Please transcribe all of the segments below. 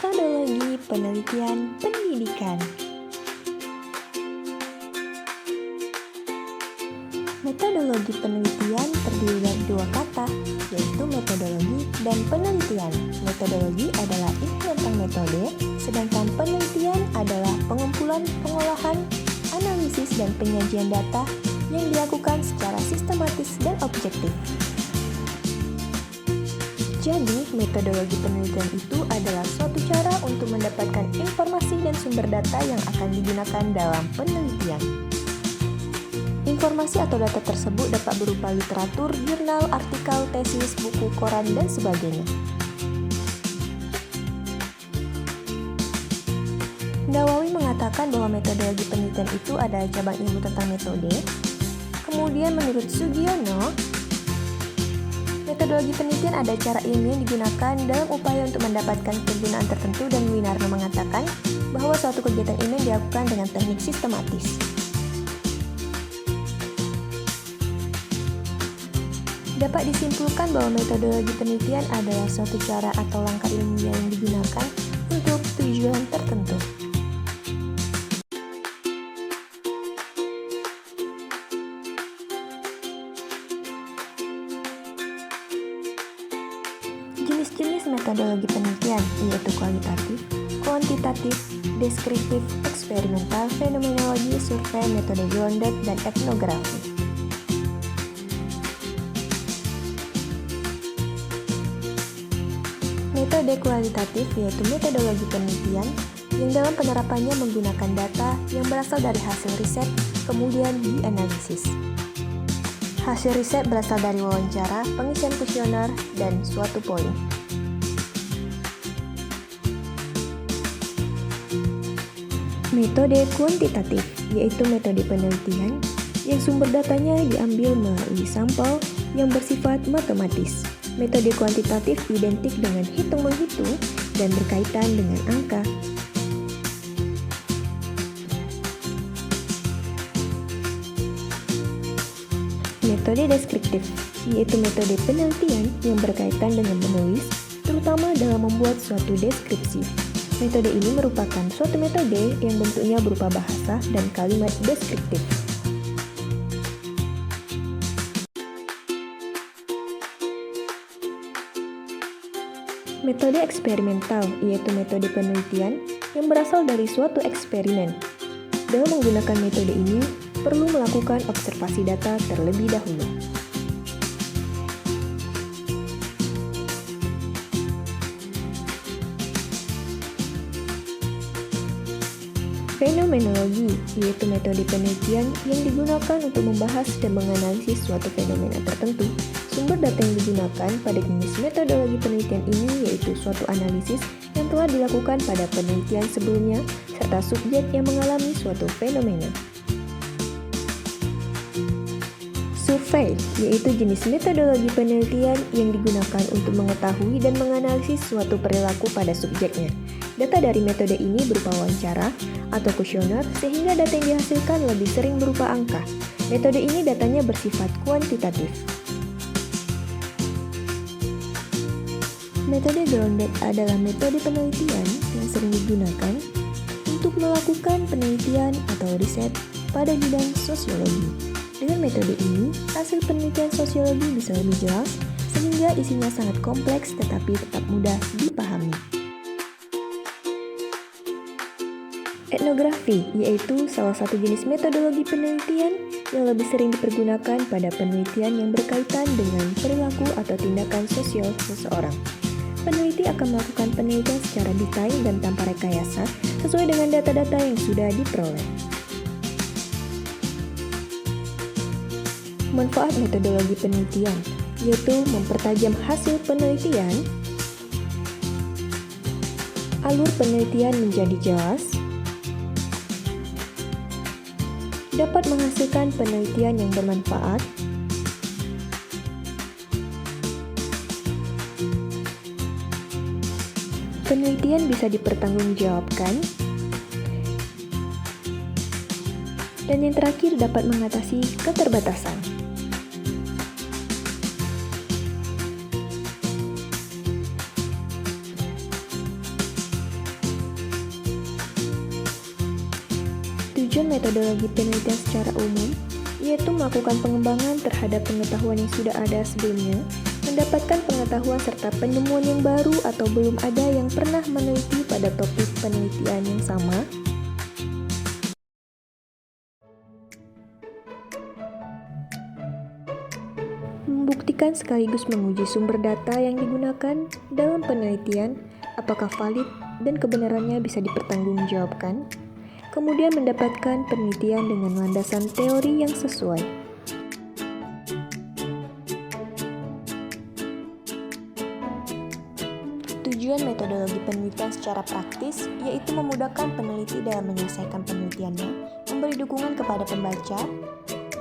Metodologi penelitian pendidikan. Metodologi penelitian terdiri dari dua kata, yaitu metodologi dan penelitian. Metodologi adalah ilmu tentang metode, sedangkan penelitian adalah pengumpulan, pengolahan, analisis, dan penyajian data yang dilakukan secara sistematis dan objektif. Jadi, metodologi penelitian itu adalah suatu cara untuk mendapatkan informasi dan sumber data yang akan digunakan dalam penelitian. Informasi atau data tersebut dapat berupa literatur, jurnal, artikel, tesis, buku, koran, dan sebagainya. Nawawi mengatakan bahwa metodologi penelitian itu adalah cabang ilmu tentang metode. Kemudian menurut Sugiono, metodologi penelitian ada cara ilmiah yang digunakan dalam upaya untuk mendapatkan kegunaan tertentu, dan Winarno mengatakan bahwa suatu kegiatan ilmiah dilakukan dengan teknik sistematis. Dapat disimpulkan bahwa metodologi penelitian adalah suatu cara atau langkah ilmiah yang digunakan untuk tujuan tertentu. Jenis-jenis metodologi penelitian yaitu kualitatif, kuantitatif, deskriptif, eksperimental, fenomenologi, survei, metode grounded, dan etnografi. Metode kualitatif yaitu metodologi penelitian yang dalam penerapannya menggunakan data yang berasal dari hasil riset, kemudian dianalisis. Hasil riset berasal dari wawancara, pengisian kuesioner, dan suatu polling. Metode kuantitatif yaitu metode penelitian yang sumber datanya diambil melalui sampel yang bersifat matematis. Metode kuantitatif identik dengan hitung-menghitung dan berkaitan dengan angka. Metode deskriptif yaitu metode penelitian yang berkaitan dengan menulis, terutama dalam membuat suatu deskripsi. Metode ini merupakan suatu metode yang bentuknya berupa bahasa dan kalimat deskriptif. Metode eksperimental yaitu metode penelitian yang berasal dari suatu eksperimen. Dalam menggunakan metode ini, perlu melakukan observasi data terlebih dahulu. Fenomenologi yaitu metode penelitian yang digunakan untuk membahas dan menganalisis suatu fenomena tertentu. Sumber data yang digunakan pada jenis metodologi penelitian ini yaitu suatu analisis yang telah dilakukan pada penelitian sebelumnya, serta subjek yang mengalami suatu fenomena. Survei yaitu jenis metodologi penelitian yang digunakan untuk mengetahui dan menganalisis suatu perilaku pada subjeknya. Data dari metode ini berupa wawancara atau kuesioner, sehingga data yang dihasilkan lebih sering berupa angka. Metode ini datanya bersifat kuantitatif. Metode grounded adalah metode penelitian yang sering digunakan untuk melakukan penelitian atau riset pada bidang sosiologi. Dengan metode ini, hasil penelitian sosiologi bisa lebih jelas, sehingga isinya sangat kompleks tetapi tetap mudah dipahami. Etnografi yaitu salah satu jenis metodologi penelitian yang lebih sering dipergunakan pada penelitian yang berkaitan dengan perilaku atau tindakan sosial seseorang. Peneliti akan melakukan penelitian secara detail dan tanpa rekayasa sesuai dengan data-data yang sudah diperoleh. Manfaat metodologi penelitian yaitu mempertajam hasil penelitian, alur penelitian menjadi jelas, dapat menghasilkan penelitian yang bermanfaat, penelitian bisa dipertanggungjawabkan, dan yang terakhir dapat mengatasi keterbatasan. Tujuan metodologi penelitian secara umum yaitu melakukan pengembangan terhadap pengetahuan yang sudah ada sebelumnya, mendapatkan pengetahuan serta penemuan yang baru atau belum ada yang pernah meneliti pada topik penelitian yang sama, membuktikan sekaligus menguji sumber data yang digunakan dalam penelitian, apakah valid dan kebenarannya bisa dipertanggungjawabkan, kemudian mendapatkan penelitian dengan landasan teori yang sesuai. Tujuan metodologi penelitian secara praktis yaitu memudahkan peneliti dalam menyelesaikan penelitiannya, memberi dukungan kepada pembaca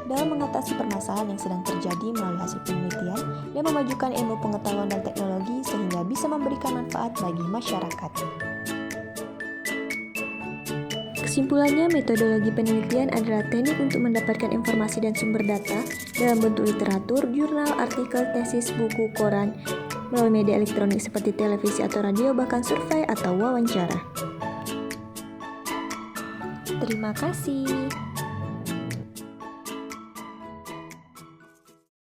dalam mengatasi permasalahan yang sedang terjadi melalui hasil penelitian, dan memajukan ilmu pengetahuan dan teknologi sehingga bisa memberikan manfaat bagi masyarakat. Kesimpulannya, metodologi penelitian adalah teknik untuk mendapatkan informasi dan sumber data dalam bentuk literatur, jurnal, artikel, tesis, buku, koran, melalui media elektronik seperti televisi atau radio, bahkan survei atau wawancara. Terima kasih.